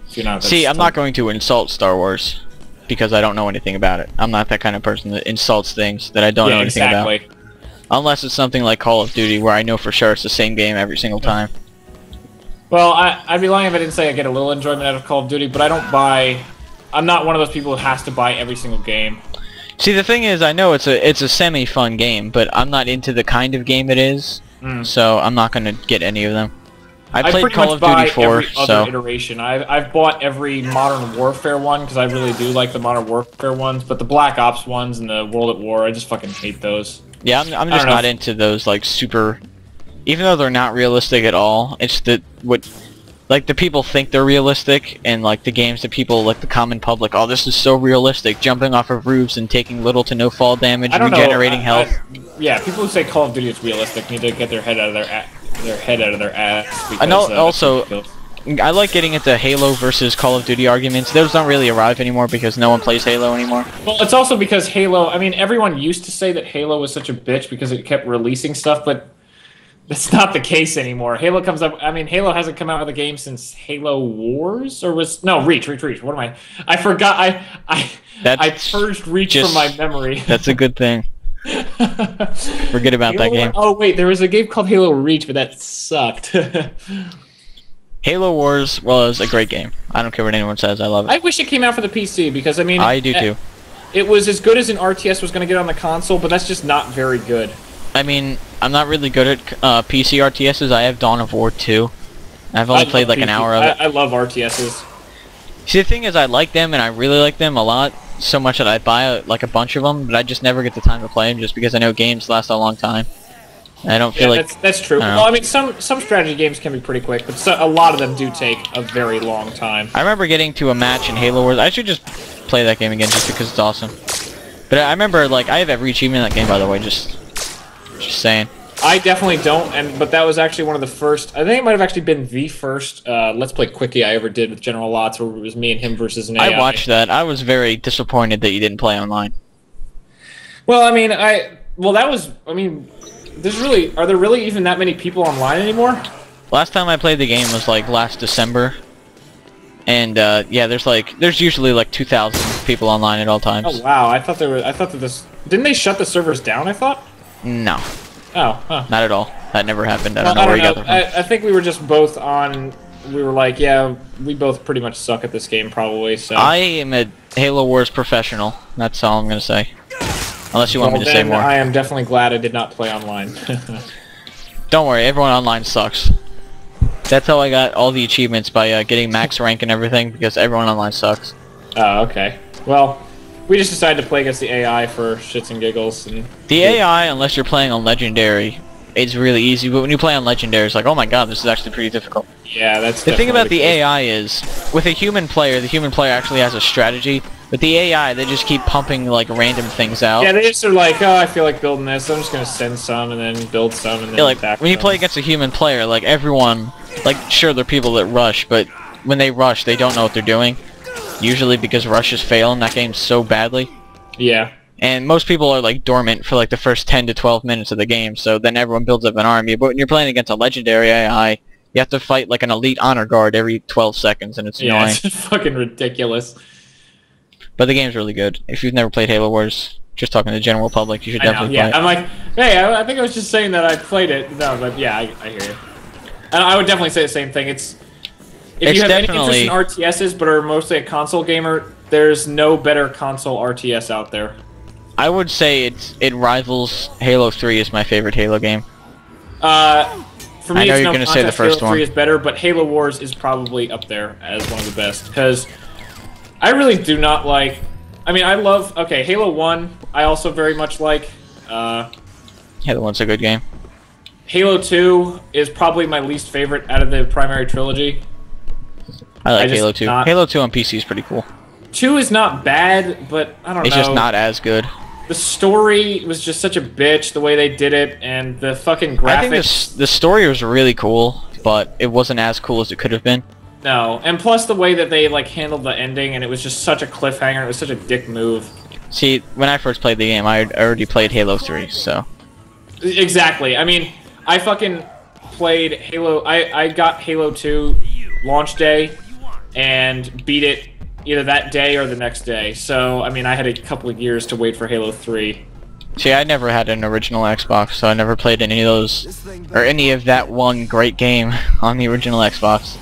B: if you're not,
A: See, I'm not going to insult Star Wars because I don't know anything about it. I'm not that kind of person that insults things that I don't know anything about. Unless it's something like Call of Duty, where I know for sure it's the same game every single time.
B: Well, I'd be lying if I didn't say I get a little enjoyment out of Call of Duty, but I don't buy. I'm not one of those people who has to buy every single game.
A: See, the thing is, I know it's a semi-fun game, but I'm not into the kind of game it is, so I'm not going to get any of them. I played Call of Duty 4,
B: every
A: so...
B: other iteration. I've bought every Modern Warfare one, because I really do like the Modern Warfare ones, but the Black Ops ones and the World at War, I just fucking hate those.
A: Yeah, I'm just not into those, like, super... Even though they're not realistic at all, it's the... Like, the people think they're realistic, and, like, the games that people, like, the common public, oh, this is so realistic, jumping off of roofs and taking little to no fall damage, regenerating health.
B: Yeah, people who say Call of Duty is realistic need to get their head out of their ass. Because,
A: I know, also, I like getting into Halo versus Call of Duty arguments. Those don't really arrive anymore because no one plays Halo anymore.
B: Well, it's also because Halo, I mean, everyone used to say that Halo was such a bitch because it kept releasing stuff, but that's not the case anymore. Halo comes up, I mean, Halo hasn't come out with a game since Halo Wars, or was, no, Reach, what am I forgot, I purged Reach from my memory.
A: That's a good thing. Forget about that game.
B: Oh, wait, there was a game called Halo Reach, but that sucked.
A: Halo Wars was a great game. I don't care what anyone says, I love it.
B: I wish it came out for the PC, because, I mean...
A: I do too.
B: It was as good as an RTS was going to get on the console, but that's just not very good.
A: I mean, I'm not really good at PC RTSs. I have Dawn of War 2. I've only played like an hour of it.
B: I love RTSs.
A: See, the thing is, I like them, and I really like them a lot, so much that I buy like a bunch of them, but I just never get the time to play them, just because I know games last a long time. And I don't feel like...
B: That's true. Well, I mean, some strategy games can be pretty quick, but a lot of them do take a very long time.
A: I remember getting to a match in Halo Wars. I should just play that game again, just because it's awesome. But I remember, like, I have every achievement in that game, by the way, just saying.
B: I definitely don't, but that was actually one of the first... I think it might have actually been the first Let's Play Quickie I ever did with General Lots, where it was me and him versus an AI.
A: I watched that. I was very disappointed that you didn't play online.
B: Well, I mean, are there really even that many people online anymore?
A: Last time I played the game was, like, last December. And, yeah, there's usually, like, 2,000 people online at all times.
B: Oh, wow. I thought didn't they shut the servers down, I thought?
A: No.
B: Oh, huh.
A: Not at all. That never happened. I don't know where you got that from.
B: I think we were just both on... We were like, yeah, we both pretty much suck at this game, probably, so...
A: I am a Halo Wars professional. That's all I'm going to say. Unless you want me to say more.
B: I am definitely glad I did not play online.
A: Don't worry, everyone online sucks. That's how I got all the achievements, by getting max rank and everything, because everyone online sucks.
B: Oh, okay. Well... We just decided to play against the AI for shits and giggles. And
A: the AI, unless you're playing on Legendary, it's really easy. But when you play on Legendary, it's like, oh my god, this is actually pretty difficult.
B: Yeah, that's
A: the thing about the AI is, with a human player, the human player actually has a strategy. With the AI, they just keep pumping like random things out.
B: Yeah, they just are like, oh, I feel like building this. I'm just gonna send some and then build some and then
A: yeah, like
B: attack
A: when you play against a human player, like everyone, like sure there are people that rush, but when they rush, they don't know what they're doing. Usually because rushes fail in that game so badly.
B: Yeah.
A: And most people are like dormant for like the first 10 to 12 minutes of the game, so then everyone builds up an army. But when you're playing against a legendary AI, you have to fight like an elite honor guard every 12 seconds, and it's annoying.
B: It's fucking ridiculous.
A: But the game's really good. If you've never played Halo Wars, just talking to the general public, you should definitely play it.
B: I'm like, hey, I think I was just saying that I played it. No, but yeah, I hear you. And I would definitely say the same thing. If you have any interest in RTSs but are mostly a console gamer, there's no better console RTS out there.
A: I would say it rivals Halo 3 as my favorite Halo game.
B: For me,
A: I know
B: it's
A: you're
B: no
A: gonna say the
B: contest.
A: first
B: Halo 3
A: one.
B: is better, but Halo Wars is probably up there as one of the best. Because I really do not like... I mean, I love... Okay, Halo 1, I also very much like.
A: Halo 1's a good game.
B: Halo 2 is probably my least favorite out of the primary trilogy.
A: I like Halo 2. Halo 2 on PC is pretty cool.
B: 2 is not bad, but I don't know.
A: It's just not as good.
B: The story was just such a bitch, the way they did it, and the fucking graphics...
A: I think the story was really cool, but it wasn't as cool as it could have been.
B: No, and plus the way that they like handled the ending, and it was just such a cliffhanger, it was such a dick move.
A: See, when I first played the game, I had already played Halo 3, so...
B: Exactly. I mean, I fucking played Halo... I got Halo 2 launch day, and beat it either that day or the next day. So, I mean, I had a couple of years to wait for Halo 3.
A: See, I never had an original Xbox, so I never played any of those, or any of that one great game on the original Xbox.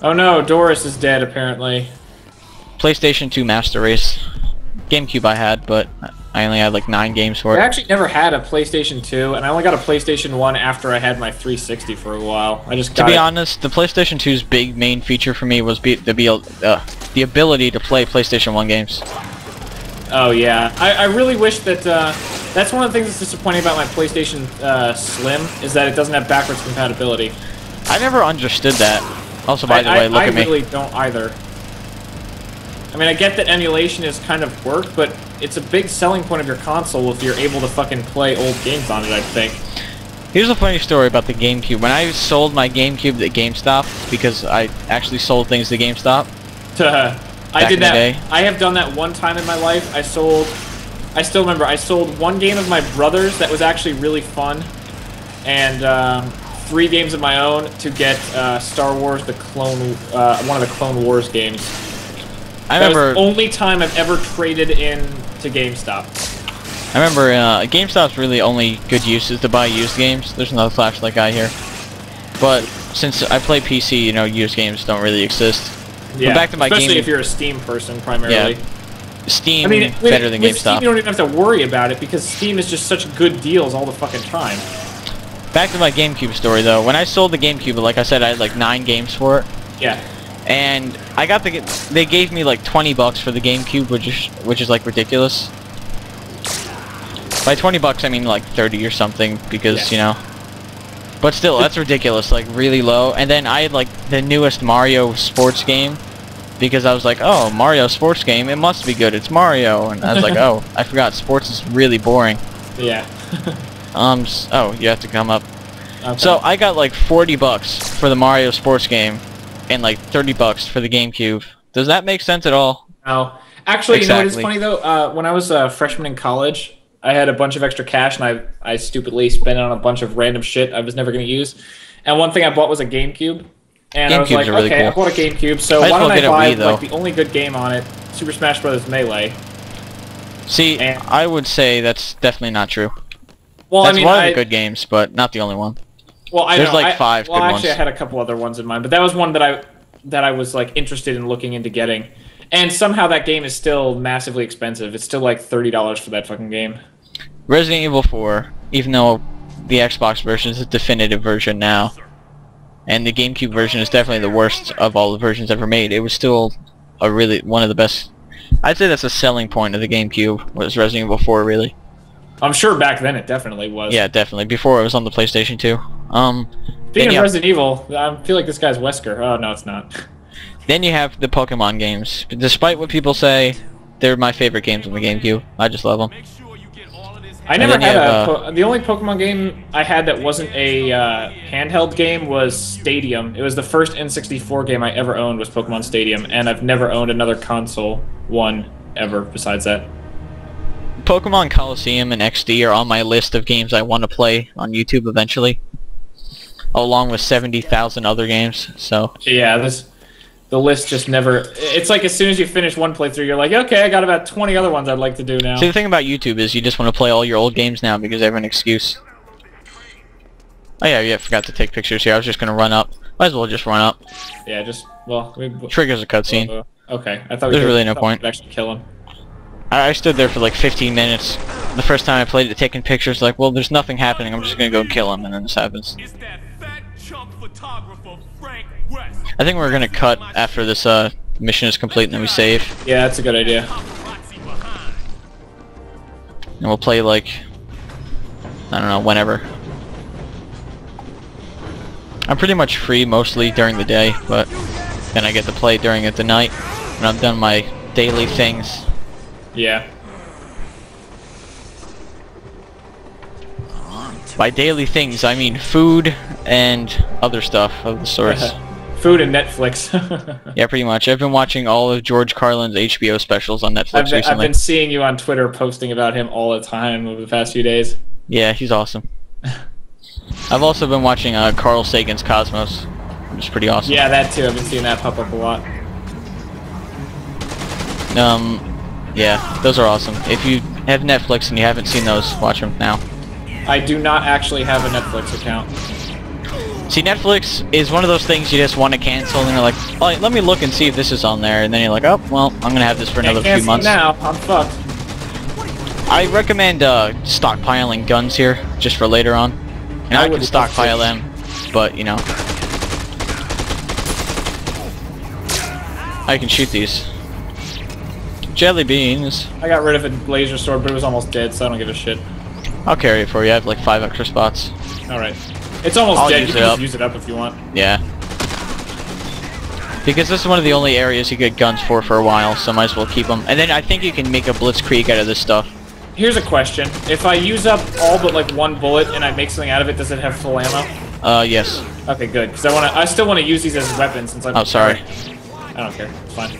B: Oh no, Doris is dead, apparently.
A: PlayStation 2 Master Race. GameCube I had, but I only had like 9 games for it.
B: I actually never had a PlayStation 2, and I only got a PlayStation 1 after I had my 360 for a while. I just got
A: To be honest, the PlayStation 2's big main feature for me was the ability to play PlayStation 1 games.
B: Oh yeah, I really wish that, that's one of the things that's disappointing about my PlayStation Slim, is that it doesn't have backwards compatibility.
A: I never understood that. Also, by the way, look at me.
B: I really don't either. I mean, I get that emulation is kind of work, but it's a big selling point of your console if you're able to fucking play old games on it, I think.
A: Here's a funny story about the GameCube. When I sold my GameCube at GameStop, because I actually sold things to GameStop.
B: I did that. I have done that one time in my life. I still remember, I sold one game of my brother's that was actually really fun, and 3 games of my own to get Star Wars: The Clone, one of the Clone Wars games.
A: I remember
B: that was the only time I've ever traded in to GameStop.
A: I remember GameStop's really only good use is to buy used games. There's another flashlight guy here, but since I play PC, you know, used games don't really exist.
B: Yeah,
A: but back to my
B: especially if you're a Steam person primarily.
A: Yeah. Steam,
B: I mean,
A: better than
B: with
A: GameStop.
B: Steam, you don't even have to worry about it because Steam is just such good deals all the fucking time.
A: Back to my GameCube story though. When I sold the GameCube, like I said, I had like 9 games for it.
B: Yeah.
A: And I got they gave me like $20 for the GameCube, which is like ridiculous. By $20 I mean like 30 or something, because you know. But still, that's ridiculous, like really low. And then I had like the newest Mario sports game, because I was like, oh, Mario sports game, it must be good, it's Mario. And I was like, oh, I forgot, sports is really boring.
B: Yeah.
A: Oh, you have to come up.
B: Okay.
A: So I got like $40 for the Mario sports game, and like $30 for the GameCube. Does that make sense at all?
B: No. Actually,
A: Exactly.
B: you know what is funny though? When I was a freshman in college, I had a bunch of extra cash, and I stupidly spent it on a bunch of random shit I was never going to use. And one thing I bought was a GameCube. And I was like,
A: really
B: okay,
A: cool.
B: I bought a GameCube, so
A: Might as
B: why
A: well
B: don't
A: get
B: I
A: a
B: buy
A: Wii, though.
B: like the only good game on it, Super Smash Bros. Melee?
A: See,
B: And-
A: I would say that's definitely not true.
B: Well,
A: That's
B: I mean,
A: one of the good games, but not the only one.
B: Well,
A: There's
B: know,
A: like 5
B: well,
A: good
B: actually,
A: ones.
B: I had a couple other ones in mind, but that was one that I was like interested in looking into getting. And somehow that game is still massively expensive. It's still like $30 for that fucking game.
A: Resident Evil 4, even though the Xbox version is the definitive version now, and the GameCube version is definitely the worst of all the versions ever made, it was still one of the best. I'd say that's a selling point of the GameCube, was Resident Evil 4, really.
B: I'm sure back then it definitely was.
A: Yeah, definitely. Before it was on the PlayStation 2.
B: Speaking of Resident Evil, I feel like this guy's Wesker. Oh, no, it's not.
A: Then you have the Pokemon games. Despite what people say, they're my favorite games on the GameCube. I just love them.
B: I never
A: then you
B: had
A: have,
B: the only Pokemon game I had that wasn't a handheld game was Stadium. It was the first N64 game I ever owned was Pokemon Stadium, and I've never owned another console one ever besides that.
A: Pokemon Coliseum and XD are on my list of games I want to play on YouTube eventually, along with 70,000 other games. So
B: yeah, the list just never... It's like as soon as you finish one playthrough, you're like, okay, I got about 20 other ones I'd like to do now.
A: See, the thing about YouTube is you just want to play all your old games now because they have an excuse. Oh yeah, I forgot to take pictures here. I was just going to run up. Might as well just run up.
B: Yeah, just well.
A: Triggers a cutscene.
B: Okay, I thought
A: There's really no point.
B: We'd actually kill him.
A: I stood there for like 15 minutes. The first time I played it, taking pictures. Like, well, there's nothing happening. I'm just gonna go kill him, and then this happens.
C: It's that fat chump photographer, Frank West.
A: I think we're gonna cut after this mission is complete, and then we save,
B: Yeah, that's a good idea.
C: Paparazzi behind.
A: and we'll play like I don't know, whenever. I'm pretty much free mostly during the day, but then I get to play during the night when I've done my daily things.
B: Yeah.
A: By daily things, I mean food and other stuff of the sorts.
B: Food and Netflix.
A: Yeah, pretty much. I've been watching all of George Carlin's HBO specials on Netflix recently.
B: I've been seeing you on Twitter posting about him all the time over the past few days.
A: Yeah, he's awesome. I've also been watching Carl Sagan's Cosmos, which is pretty awesome.
B: Yeah, that too. I've been seeing that pop up a lot.
A: Yeah, those are awesome. If you have Netflix and you haven't seen those, watch them now.
B: I do not actually have a Netflix account.
A: See, Netflix is one of those things you just want to cancel, and you're like, oh, let me look and see if this is on there, and then you're like, oh, well, I'm gonna have this for another few months.
B: Now, I'm fucked.
A: I recommend stockpiling guns here, just for later on. And I can stockpile them, but, you know. I can shoot these. Jelly beans.
B: I got rid of a laser sword, but it was almost dead, so I don't give a shit.
A: I'll carry it for you. I have like 5 extra spots.
B: Alright. It's almost
A: I'll
B: dead.
A: use
B: You can
A: it
B: just
A: up.
B: use it up if you want.
A: Yeah. Because this is one of the only areas you get guns for a while, so might as well keep them. And then I think you can make a blitzkrieg out of this stuff.
B: Here's a question. If I use up all but like one bullet and I make something out of it, does it have full ammo?
A: Yes.
B: Okay, good. Because I still want to use these as weapons since I'm...
A: Oh, sorry.
B: I don't care. It's fine.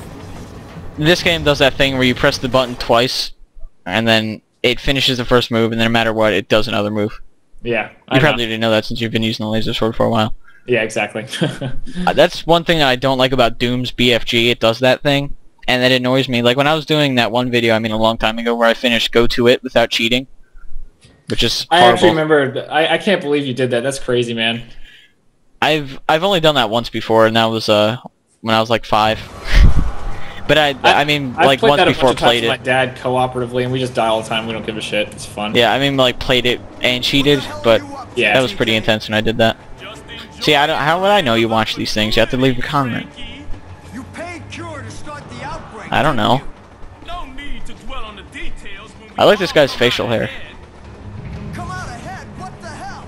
A: This game does that thing where you press the button twice, and then it finishes the first move, and then no matter what, it does another move.
B: Yeah.
A: You probably didn't know that since you've been using the laser sword for a while.
B: Yeah, exactly.
A: That's one thing that I don't like about Doom's BFG. It does that thing, and that annoys me. Like when I was doing that one video, I mean a long time ago, where I finished Go To It without cheating, which is horrible.
B: I actually remember. I can't believe you did that. That's crazy, man.
A: I've only done that once before, and that was when I was like 5. But I mean like once before played it.
B: My dad cooperatively, and we just die all the time. We don't give a shit. It's fun.
A: Yeah, I mean like played it and cheated, but
B: yeah,
A: that was pretty intense when I did that. See, how would I know you watch these things? You have to leave a comment.
D: You paid Cure to start the outbreak.
A: I don't know.
C: No need to dwell on the details when we
A: I like this guy's
C: all
A: facial hair.
D: Come out ahead. What the hell?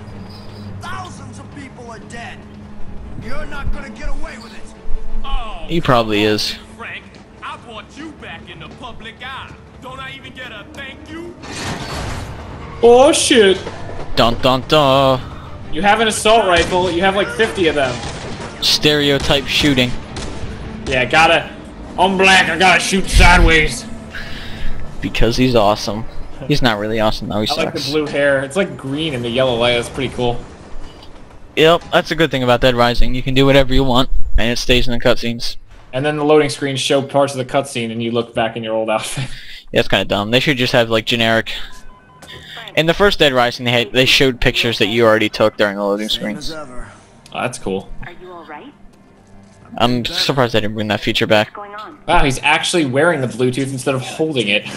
D: Thousands of people are dead. You're not gonna get away with it.
C: Oh,
A: He probably is.
C: Frank, I brought you back in the public eye. Don't I even get a thank you?
B: Oh shit!
A: Dun dun dun.
B: You have an assault rifle. You have like 50 of them.
A: Stereotype shooting.
B: Yeah, gotta. I'm black. I gotta shoot sideways.
A: Because he's awesome. He's not really awesome though. He
B: I
A: sucks.
B: like the blue hair. It's like green in the yellow light. That's pretty cool.
A: Yep, that's a good thing about Dead Rising. You can do whatever you want, and it stays in the cutscenes.
B: And then the loading screens show parts of the cutscene, and you look back in your old outfit.
A: Yeah, it's kind of dumb. They should just have like generic. In the first Dead Rising, they showed pictures that you already took during the loading screens.
B: Oh, that's cool.
E: Are you alright?
A: I'm surprised they didn't bring that feature back.
E: What's going on?
B: Wow, he's actually wearing the Bluetooth instead of holding it.
E: You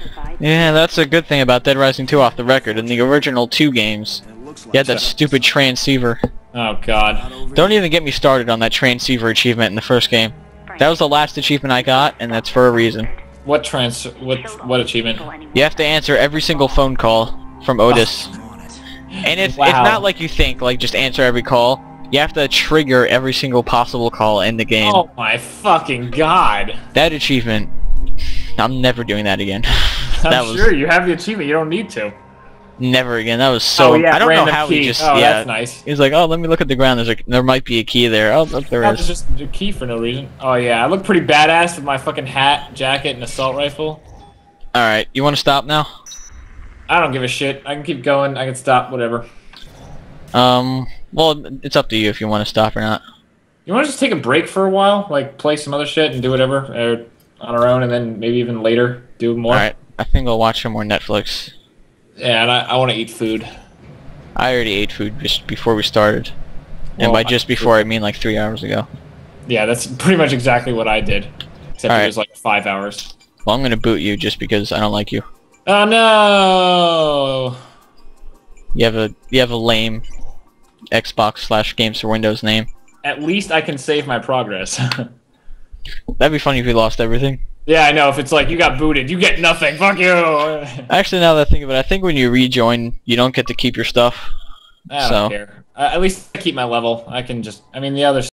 E: survived?
A: Yeah, that's a good thing about Dead Rising 2 off the record. In the original 2 games, you had that stupid transceiver.
B: Oh god.
A: Don't even get me started on that transceiver achievement in the first game. That was the last achievement I got, and that's for a reason.
B: What achievement?
A: You have to answer every single phone call from Otis. And it's not like you think, like just answer every call. You have to trigger every single possible call in the game.
B: Oh my fucking god.
A: That achievement, I'm never doing that again.
B: I'm sure you have the achievement, you don't need to.
A: Never again. That was so.
B: Oh, yeah,
A: I don't know
B: random
A: how
B: key.
A: he just.
B: Oh,
A: yeah,
B: that's nice.
A: He's like, oh, let me look at the ground. There might be a key there. Oh, look, there
B: That was
A: is.
B: just a key for no reason. Oh yeah, I look pretty badass with my fucking hat, jacket, and assault rifle.
A: All right, you want to stop now?
B: I don't give a shit. I can keep going. I can stop. Whatever.
A: Well, it's up to you if you want to stop or not.
B: You want to just take a break for a while, like play some other shit and do whatever on our own, and then maybe even later do more.
A: All right, I think I'll watch some more Netflix.
B: Yeah, and I want to eat food.
A: I already ate food just before we started. And
B: Well,
A: by just before, I mean like 3 hours ago.
B: Yeah, that's pretty much exactly what I did. Except
A: All right.
B: it was like 5 hours.
A: Well, I'm gonna boot you just because I don't like you.
B: Oh no!
A: You have a lame Xbox/Games for Windows name.
B: At least I can save my progress.
A: That'd be funny if we lost everything.
B: Yeah, I know. If it's like, you got booted, you get nothing. Fuck you!
A: Actually, now that I think of it, I think when you rejoin, you don't get to keep your stuff.
B: I don't care. At least I keep my level. I can just... I mean, the other